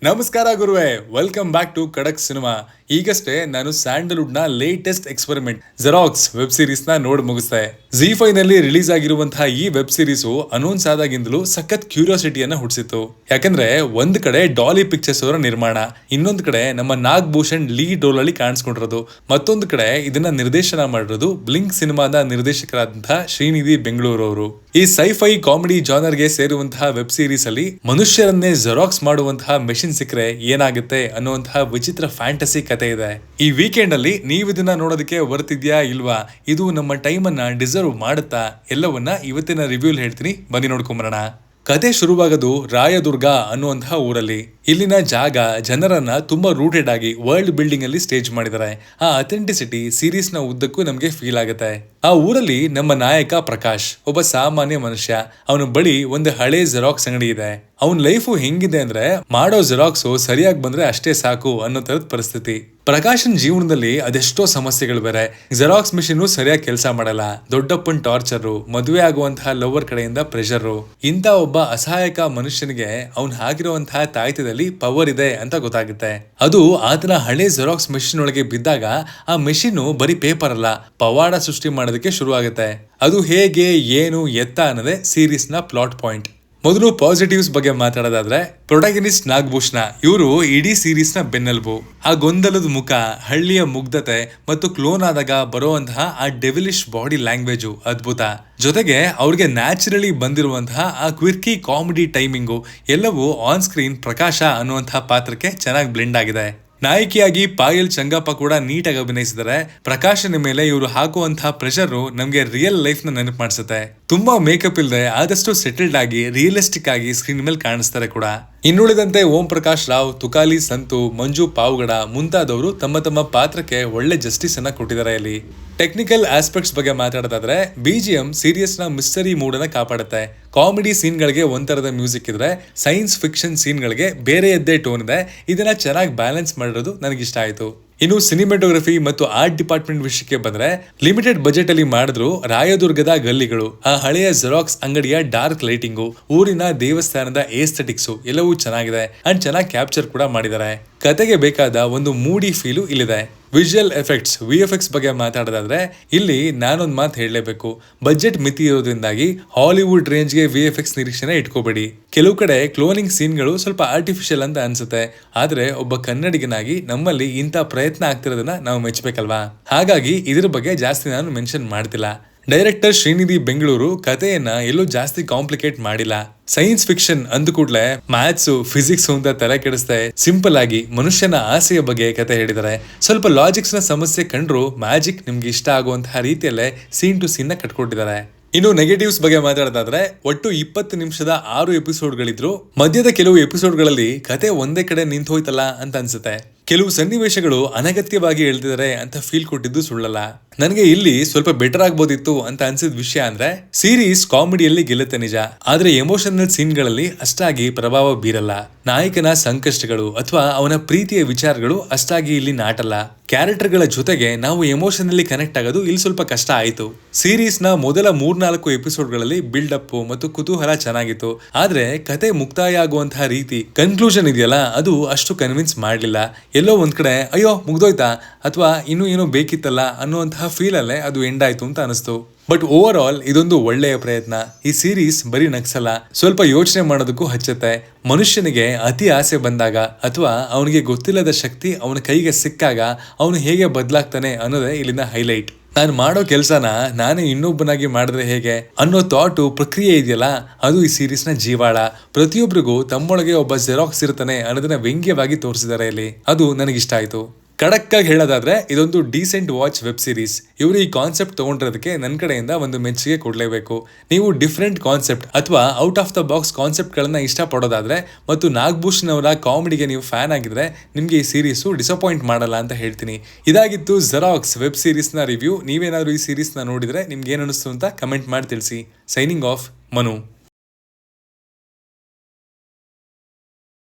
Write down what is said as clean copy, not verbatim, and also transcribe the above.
ನಮಸ್ಕಾರ ಗುರುವೆ, welcome back to ಖಡಕ್ ಸಿನಿಮಾ. ಈಗಷ್ಟೇ ನಾನು ಸ್ಯಾಂಡಲ್ವುಡ್ ನ latest experiment xerox web series ನ ನೋಡ್ ಮುಗಿಸ್ದೆ. ZEE5 ನಲ್ಲಿ ರಿಲೀಸ್ ಆಗಿರುವಂತಹ ಈ ವೆಬ್ ಸೀರೀಸ್ ಅನೌನ್ಸ್ ಆದಾಗಿಂದಲೂ ಸಖತ್ ಕ್ಯೂರಿಯಾಸಿಟಿಯನ್ನ ಹುಟ್ಟಿಸಿತ್ತು. ಯಾಕಂದ್ರೆ ಒಂದ್ ಕಡೆ ಡಾಲಿ ಪಿಕ್ಚರ್ಸ್ ಅವರ ನಿರ್ಮಾಣ, ಇನ್ನೊಂದ್ ಕಡೆ ನಮ್ಮ ನಾಗಭೂಷಣ್ ಲೀಡ್ ರೋಲ್ ಅಲ್ಲಿ ಕಾಣಿಸ್ಕೊಂಡಿರೋದು, ಮತ್ತೊಂದು ಕಡೆ ಇದನ್ನ ನಿರ್ದೇಶನ ಮಾಡಿರೋದು ಬ್ಲಿಂಕ್ ಸಿನಿಮಾದ ನಿರ್ದೇಶಕರಾದಂತಹ ಶ್ರೀನಿಧಿ ಬೆಂಗಳೂರು ಅವರು. ಈ ಸೈಫೈ ಕಾಮಿಡಿ ಜಾನರ್ ಗೆ ಸೇರುವಂತಹ ವೆಬ್ ಸೀರೀಸ್ ಅಲ್ಲಿ ಮನುಷ್ಯರನ್ನೇ ಜೆರಾಕ್ಸ್ ಮಾಡುವಂತಹ ಮೆಷಿನ್ ಸಿಕ್ಕರೆ ಏನಾಗುತ್ತೆ ಅನ್ನುವಂತಹ ವಿಚಿತ್ರ ಫ್ಯಾಂಟಸಿ ಕತೆ ಇದೆ. ಈ ವೀಕೆಂಡ್ ಅಲ್ಲಿ ನೀವು ಇದನ್ನ ನೋಡೋದಕ್ಕೆ ಬರ್ತಿದ್ಯಾ ಇಲ್ವಾ, ಇದು ನಮ್ಮ ಟೈಮ್ ಅನ್ನ ಡಿಸರ್ವ್ ಮಾಡುತ್ತಾ, ಎಲ್ಲವನ್ನ ಇವತ್ತಿನ ರಿವ್ಯೂ ಹೇಳ್ತೀನಿ, ಬನ್ನಿ ನೋಡ್ಕೊಂಬರೋಣ. ಕತೆ ಶುರುವಾಗೋದು ರಾಯದುರ್ಗ ಅನ್ನುವಂತಹ ಊರಲ್ಲಿ. ಇಲ್ಲಿನ ಜಾಗ ಜನರನ್ನ ತುಂಬಾ ರೂಟೆಡ್ ಆಗಿ ವರ್ಲ್ಡ್ ಬಿಲ್ಡಿಂಗ್ ಅಲ್ಲಿ ಸ್ಟೇಜ್ ಮಾಡಿದ್ದಾರೆ. ಆ ಅಥೆಂಟಿಸಿಟಿ ಸೀರೀಸ್ ನ ಉದ್ದಕ್ಕೂ ನಮ್ಗೆ ಫೀಲ್ ಆಗುತ್ತೆ. ಆ ಊರಲ್ಲಿ ನಮ್ಮ ನಾಯಕ ಪ್ರಕಾಶ್ ಒಬ್ಬ ಸಾಮಾನ್ಯ ಮನುಷ್ಯ. ಅವನ ಬಳಿ ಒಂದು ಹಳೆ ಜೆರಾಕ್ಸ್ ಅಂಗಡಿ ಇದೆ. ಅವನ ಲೈಫು ಹೆಂಗಿದೆ ಅಂದ್ರೆ ಮಾಡೋ ಜೆರಾಕ್ಸ್ ಸರಿಯಾಗಿ ಬಂದ್ರೆ ಅಷ್ಟೇ ಸಾಕು ಅನ್ನೋ ತರದ ಪರಿಸ್ಥಿತಿ. ಪ್ರಕಾಶನ್ ಜೀವನದಲ್ಲಿ ಅದೆಷ್ಟೋ ಸಮಸ್ಯೆಗಳು ಬೇರೆ. ಜೆರಾಕ್ಸ್ ಮಿಷಿನ್ ಸರಿಯಾಗಿ ಕೆಲಸ ಮಾಡಲ್ಲ, ದೊಡ್ಡಪ್ಪನ್ ಟಾರ್ಚರ್, ಮದುವೆ ಆಗುವಂತಹ ಲವರ್ ಕಡೆಯಿಂದ ಪ್ರೆಷರ್. ಇಂತ ಒಬ್ಬ ಅಸಹಾಯಕ ಮನುಷ್ಯನಿಗೆ ಅವ್ನ್ ಹಾಕಿರುವಂತಹ ತಾಯ್ತದಲ್ಲಿ ಪವರ್ ಇದೆ ಅಂತ ಗೊತ್ತಾಗುತ್ತೆ. ಅದು ಆತನ ಹಳೆ ಜೆರಾಕ್ಸ್ ಮೆಷಿನ್ ಒಳಗೆ ಬಿದ್ದಾಗ ಆ ಮೆಷಿನ್ ಬರೀ ಪೇಪರ್ ಅಲ್ಲ, ಪವಾಡ ಸೃಷ್ಟಿ ಮಾಡೋದಕ್ಕೆ ಶುರು ಆಗುತ್ತೆ. ಅದು ಹೇಗೆ, ಏನು, ಎತ್ತ ಅನ್ನೋದೇ ಸೀರೀಸ್ ನ ಪ್ಲಾಟ್ ಪಾಯಿಂಟ್. ಮೊದಲು ಪಾಸಿಟಿವ್ಸ್ ಬಗ್ಗೆ ಮಾತಾಡೋದಾದ್ರೆ, ಪ್ರೊಟಾಗನಿಸ್ಟ್ ನಾಗಭೂಷಣ ಇವರು ಇಡೀ ಸೀರೀಸ್ ನ ಬೆನ್ನೆಲುಬು. ಆ ಗೊಂದಲದ ಮುಖ, ಹಳ್ಳಿಯ ಮುಗ್ಧತೆ ಮತ್ತು ಕ್ಲೋನ್ ಆದಾಗ ಬರುವಂತಹ ಆ ಡೆವಿಲಿಶ್ ಬಾಡಿ ಲ್ಯಾಂಗ್ವೇಜು ಅದ್ಭುತ. ಜೊತೆಗೆ ಅವ್ರಿಗೆ ನ್ಯಾಚುರಲಿ ಬಂದಿರುವಂತಹ ಆ ಕ್ವಿರ್ಕಿ ಕಾಮಿಡಿ ಟೈಮಿಂಗು ಎಲ್ಲವೂ ಆನ್ ಸ್ಕ್ರೀನ್ ಪ್ರಕಾಶ ಅನ್ನುವಂತಹ ಪಾತ್ರಕ್ಕೆ ಚೆನ್ನಾಗಿ ಬ್ಲೆಂಡ್ ಆಗಿದೆ. ನಾಯಕಿಯಾಗಿ ಪಾಯಲ್ ಚಂಗಪ್ಪ ಕೂಡ ನೀಟಾಗಿ ಅಭಿನಯಿಸಿದರೆ ಪ್ರಕಾಶನ ಮೇಲೆ ಇವರು ಹಾಕುವಂತಹ ಪ್ರೆಷರ್ ನಮ್ಗೆ ರಿಯಲ್ ಲೈಫ್ ನ ನೆನಪು ಮಾಡಿಸುತ್ತೆ. ತುಂಬಾ ಮೇಕಪ್ ಇಲ್ಲದೆ ಆದಷ್ಟು ಸೆಟಲ್ಡ್ ಆಗಿ ರಿಯಲಿಸ್ಟಿಕ್ ಆಗಿ ಸ್ಕ್ರೀನ್ ಮೇಲೆ ಕಾಣಿಸ್ತಾರೆ ಕೂಡ. ಇನ್ನುಳಿದಂತೆ ಓಂ ಪ್ರಕಾಶ್ ರಾವ್, ತುಕಾಲಿ ಸಂತು, ಮಂಜು ಪಾವ್ಗಡ ಮುಂತಾದವರು ತಮ್ಮ ತಮ್ಮ ಪಾತ್ರಕ್ಕೆ ಒಳ್ಳೆ ಜಸ್ಟಿಸ್ ಅನ್ನ ಕೊಟ್ಟಿದ್ದಾರೆ. ಇಲ್ಲಿ ಟೆಕ್ನಿಕಲ್ ಆಸ್ಪೆಕ್ಟ್ಸ್ ಬಗ್ಗೆ ಮಾತಾಡೋದಾದ್ರೆ, BGM ಸೀರಿಯಸ್ ನ ಮಿಸ್ಟರಿ ಮೂಡ್ ಅನ್ನ ಕಾಪಾಡುತ್ತೆ. ಕಾಮಿಡಿ ಸೀನ್ ಗಳಿಗೆ ಒಂಥರದ ಮ್ಯೂಸಿಕ್ ಇದ್ರೆ, ಸೈನ್ಸ್ ಫಿಕ್ಷನ್ ಸೀನ್ ಗಳಿಗೆ ಬೇರೆಯದ್ದೇ ಟೋನ್ ಇದೆ. ಇದನ್ನ ಚೆನ್ನಾಗಿ ಬ್ಯಾಲೆನ್ಸ್ ಮಾಡಿರೋದು ನನಗಿಷ್ಟ ಆಯ್ತು. ಇನ್ನು ಸಿನಿಮಾಟೋಗ್ರಫಿ ಮತ್ತು ಆರ್ಟ್ ಡಿಪಾರ್ಟ್ಮೆಂಟ್ ವಿಷಯಕ್ಕೆ ಬಂದ್ರೆ, ಲಿಮಿಟೆಡ್ ಬಜೆಟ್ ಅಲ್ಲಿ ಮಾಡಿದ್ರು ರಾಯದುರ್ಗದ ಗಲ್ಲಿಗಳು, ಆ ಹಳೆಯ ಜೆರಾಕ್ಸ್ ಅಂಗಡಿಯ ಡಾರ್ಕ್ ಲೈಟಿಂಗು, ಊರಿನ ದೇವಸ್ಥಾನದ ಏಸ್ಥೆಟಿಕ್ಸ್ ಎಲ್ಲವೂ ಚೆನ್ನಾಗಿದೆ ಅಂಡ್ ಚೆನ್ನಾಗಿ ಕ್ಯಾಪ್ಚರ್ ಕೂಡ ಮಾಡಿದ್ದಾರೆ. ಕತೆಗೆ ಬೇಕಾದ ಒಂದು ಮೂಡಿ ಫೀಲು ಇಲ್ಲಿದೆ. ವಿಜುವಲ್ ಎಫೆಕ್ಟ್ಸ್ VFX ಬಗ್ಗೆ ಮಾತಾಡೋದಾದ್ರೆ, ಇಲ್ಲಿ ನಾನೊಂದು ಮಾತು ಹೇಳಲೇಬೇಕು. ಬಜೆಟ್ ಮಿತಿ ಇರೋದ್ರಿಂದಾಗಿ ಹಾಲಿವುಡ್ ರೇಂಜ್ಗೆ VFX ನಿರೀಕ್ಷಣೆ ಇಟ್ಕೋಬೇಡಿ. ಕೆಲವು ಕಡೆ ಕ್ಲೋನಿಂಗ್ ಸೀನ್ಗಳು ಸ್ವಲ್ಪ ಆರ್ಟಿಫಿಷಿಯಲ್ ಅಂತ ಅನ್ಸುತ್ತೆ. ಆದ್ರೆ ಒಬ್ಬ ಕನ್ನಡಿಗನಾಗಿ ನಮ್ಮಲ್ಲಿ ಇಂಥ ಪ್ರಯತ್ನ ಆಗ್ತಿರೋದನ್ನ ನಾವು ಮೆಚ್ಚಬೇಕಲ್ವಾ. ಹಾಗಾಗಿ ಇದ್ರ ಬಗ್ಗೆ ಜಾಸ್ತಿ ನಾನು ಮೆನ್ಷನ್ ಮಾಡ್ತಿಲ್ಲ. ಡೈರೆಕ್ಟರ್ ಶ್ರೀನಿಧಿ ಬೆಂಗಳೂರು ಕಥೆಯನ್ನ ಎಲ್ಲೂ ಜಾಸ್ತಿ ಕಾಂಪ್ಲಿಕೇಟ್ ಮಾಡಿಲ್ಲ. ಸೈನ್ಸ್ ಫಿಕ್ಷನ್ ಅಂದ ಕೂಡಲೇ ಮ್ಯಾಥ್ಸ್, ಫಿಸಿಕ್ಸ್ ಅಂತ ತಲೆ ಕೆಡಿಸ್ದೆ ಸಿಂಪಲ್ ಆಗಿ ಮನುಷ್ಯನ ಆಸೆಯ ಬಗ್ಗೆ ಕತೆ ಹೇಳಿದ್ದಾರೆ. ಸ್ವಲ್ಪ ಲಾಜಿಕ್ಸ್ ನ ಸಮಸ್ಯೆ ಕಂಡ್ರು ಮ್ಯಾಜಿಕ್ ನಿಮ್ಗೆ ಇಷ್ಟ ಆಗುವಂತಹ ರೀತಿಯಲ್ಲೇ ಸೀನ್ ಟು ಸೀನ್ ನ ಕಟ್ಕೊಟ್ಟಿದ್ದಾರೆ. ಇನ್ನು ನೆಗೆಟಿವ್ಸ್ ಬಗ್ಗೆ ಮಾತಾಡೋದಾದ್ರೆ, ಒಟ್ಟು 20 ನಿಮಿಷದ 6 ಎಪಿಸೋಡ್ಗಳಿದ್ರು. ಮಧ್ಯದ ಕೆಲವು ಎಪಿಸೋಡ್ಗಳಲ್ಲಿ ಕತೆ ಒಂದೇ ಕಡೆ ನಿಂತು ಹೋಯ್ತಲ್ಲ ಅಂತ ಅನ್ಸುತ್ತೆ. ಕೆಲವು ಸನ್ನಿವೇಶಗಳು ಅನಗತ್ಯವಾಗಿ ಹೇಳ್ತಿದ್ದಾರೆ ಅಂತ ಫೀಲ್ ಕೊಟ್ಟಿದ್ದು ಸುಳ್ಳಲ್ಲ. ನನಗೆ ಇಲ್ಲಿ ಸ್ವಲ್ಪ ಬೆಟರ್ ಆಗ್ಬೋದಿತ್ತು ಅಂತ ಅನ್ಸಿದ ವಿಷಯ ಅಂದ್ರೆ, ಸೀರೀಸ್ ಕಾಮಿಡಿಯಲ್ಲಿ ಗೆಲ್ಲುತ್ತೆ ನಿಜ, ಆದ್ರೆ ಎಮೋಷನಲ್ ಸೀನ್ಗಳಲ್ಲಿ ಅಷ್ಟಾಗಿ ಪ್ರಭಾವ ಬೀರಲ್ಲ. ನಾಯಕನ ಸಂಕಷ್ಟಗಳು ಅಥವಾ ಅವನ ಪ್ರೀತಿಯ ವಿಚಾರಗಳು ಅಷ್ಟಾಗಿ ಇಲ್ಲಿ ನಾಟಲ್ಲ. ಕ್ಯಾರೆಕ್ಟರ್ಗಳ ಜೊತೆಗೆ ನಾವು ಎಮೋಷನಲಿ ಕನೆಕ್ಟ್ ಆಗೋದು ಇಲ್ಲಿ ಸ್ವಲ್ಪ ಕಷ್ಟ ಆಯ್ತು. ಸೀರೀಸ್ ನ ಮೊದಲ 3-4 ಎಪಿಸೋಡ್ಗಳಲ್ಲಿ ಬಿಲ್ಡ್ ಅಪ್ ಮತ್ತು ಕುತೂಹಲ ಚೆನ್ನಾಗಿತ್ತು. ಆದ್ರೆ ಕತೆ ಮುಕ್ತಾಯ ಆಗುವಂತಹ ರೀತಿ, ಕನ್ಕ್ಲೂಷನ್ ಇದೆಯಲ್ಲ, ಅದು ಅಷ್ಟು ಕನ್ವಿನ್ಸ್ ಮಾಡ್ಲಿಲ್ಲ. ಎಲ್ಲೋ ಒಂದ್ ಕಡೆ ಅಯ್ಯೋ ಮುಗ್ದೋಯ್ತಾ ಅಥವಾ ಇನ್ನೂ ಏನೋ ಬೇಕಿತ್ತಲ್ಲ ಅನ್ನುವಂತಹ ಫೀಲ್ ಅಲ್ಲೇ ಅದು ಎಂಡ್ ಆಯ್ತು ಅಂತ ಅನಿಸ್ತು. ಬಟ್ ಓವರ್ ಆಲ್ ಇದೊಂದು ಒಳ್ಳೆಯ ಪ್ರಯತ್ನ. ಈ ಸೀರೀಸ್ ಬರೀ ನಗ್ಸಲ್ಲ, ಸ್ವಲ್ಪ ಯೋಚನೆ ಮಾಡೋದಕ್ಕೂ ಹಚ್ಚುತ್ತೆ. ಮನುಷ್ಯನಿಗೆ ಅತಿ ಆಸೆ ಬಂದಾಗ ಅಥವಾ ಅವನಿಗೆ ಗೊತ್ತಿಲ್ಲದ ಶಕ್ತಿ ಅವನ ಕೈಗೆ ಸಿಕ್ಕಾಗ ಅವನು ಹೇಗೆ ಬದಲಾಗ್ತಾನೆ ಅನ್ನೋದೇ ಇಲ್ಲಿನ ಹೈಲೈಟ್. ನಾನು ಮಾಡೋ ಕೆಲಸನ ನಾನೇ ಇನ್ನೊಬ್ಬನಾಗಿ ಮಾಡಿದ್ರೆ ಹೇಗೆ ಅನ್ನೋ ಥಾಟು, ಪ್ರಕ್ರಿಯೆ ಇದೆಯಲ್ಲ, ಅದು ಈ ಸೀರೀಸ್ ನ ಜೀವಾಳ. ಪ್ರತಿಯೊಬ್ಬರಿಗೂ ತಮ್ಮೊಳಗೆ ಒಬ್ಬ ಜೆರಾಕ್ಸ್ ಇರ್ತಾನೆ ಅನ್ನೋದನ್ನ ವ್ಯಂಗ್ಯವಾಗಿ ತೋರಿಸಿದ್ದಾರೆ ಇಲ್ಲಿ. ಅದು ನನಗಿಷ್ಟ ಆಯ್ತು. ಕಡಕ್ ಆಗಿ ಹೇಳೋದಾದ್ರೆ, ಇದೊಂದು ಡೀಸೆಂಟ್ ವಾಚ್ ವೆಬ್ ಸೀರೀಸ್. ಇವರು ಈ ಕಾನ್ಸೆಪ್ಟ್ ತಗೊಂಡಿರೋದಕ್ಕೆ ನನ್ನ ಕಡೆಯಿಂದ ಒಂದು ಮೆಚ್ಚುಗೆ ಕೊಡ್ಲೇಬೇಕು. ನೀವು ಡಿಫ್ರೆಂಟ್ ಕಾನ್ಸೆಪ್ಟ್ ಅಥವಾ out of the box concept ಗಳನ್ನ ಇಷ್ಟಪಡೋದಾದ್ರೆ ಮತ್ತು ನಾಗಭೂಷಣ್ ಅವರ ಕಾಮಿಡಿಗೆ ನೀವು ಫ್ಯಾನ್ ಆಗಿದ್ರೆ ನಿಮ್ಗೆ ಈ ಸೀರೀಸು ಡಿಸಪಾಯಿಂಟ್ ಮಾಡಲ್ಲ ಅಂತ ಹೇಳ್ತೀನಿ. ಇದಾಗಿತ್ತು ಜೆರಾಕ್ಸ್ ವೆಬ್ ಸೀರೀಸ್ ನ ರಿವ್ಯೂ. ನೀವೇನಾದ್ರೂ ಈ ಸೀರೀಸ್ ನ ನೋಡಿದ್ರೆ ನಿಮ್ಗೆ ಏನ್ ಅನಿಸ್ತು ಅಂತ ಕಮೆಂಟ್ ಮಾಡಿ ತಿಳಿಸಿ. Signing off, Manu.